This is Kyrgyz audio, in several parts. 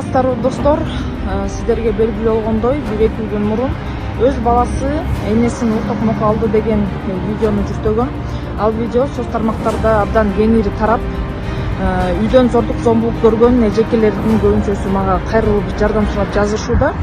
саламатсыздарбы достор, сиздерге белгилүү болгондой 1-2 күн мурун өз баласы энесин токмок алды деген видеону жүктөгөн. Ал видео соц тармактарда абдан кеңири тарап, үйдөн зордук зомбулук көргөн эжекелердин көбүнчөсү мага кайрылып жардам сурап жазышууда.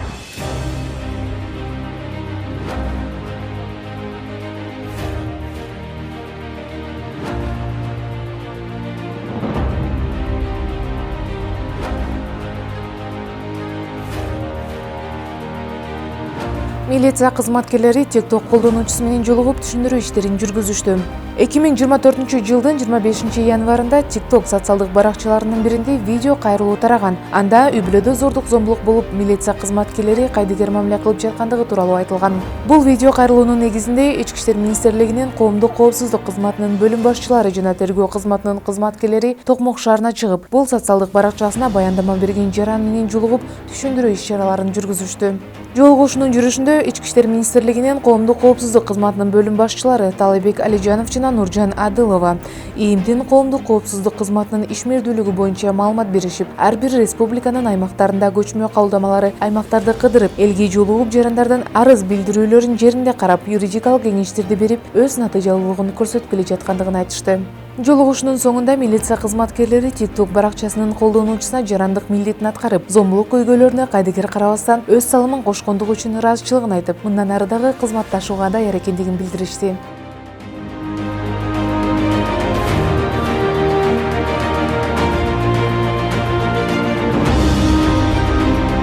Милиция кызматкерлери TikTok колдонуучусу менен жолугуп түшүндүрүү иштерин жүргүзүштү. 2024 жылдын 25 январында TikTok социалдык баракчаларынын биринде видео кайрылуу тараган. Анда үй-бүлөдө зордук зомбулук болуп, милиция кызматкерлери кайдыгер мамиле кылып жаткандыгы тууралуу айтылган. Бул видео кайрылуунун негизинде Ички иштер министрлигинин коомдук коопсуздук кызматынын бөлүм башчылары жана тергөө кызматынын кызматкерлери Токмок шаарына чыгып, бул социалдык баракчасына баяндама берген жаран менен жолугуп түшүндүрүү иш-чараларын жүргүзүштү. Жолугушуунун жүрүшүндө Ички иштер министрлигинин коомдук коопсуздук кызматынын бөлүм башчылары Талайбек Алижанов жана Нуржан Адылова ИИМдин коомдук коопсуздук кызматынын ишмердүүлүгү боюнча маалымат беришип, ар бир республиканын аймактарында көчмө кабылдамалары аймактарды кыдырып, элге жолугуп жарандардын арыз билдирүүлөрүн жеринде карап, юридикалык кеңештерди берип, өз натыйжалуулугун көрсөтүп келе жаткандыгын айтышты. Жолугушуунун соңунда милиция кызматкерлери TikTok баракчасынын колдонуучусуна жарандык милдетин аткарып, зомбулук көйгөйлөрүнө кайдыгер карабастан өз салымын кошкондугу үчүн ыраазычылыгын айтып, мындан ары дагы кызматташууга даяр экендигин билдиришти.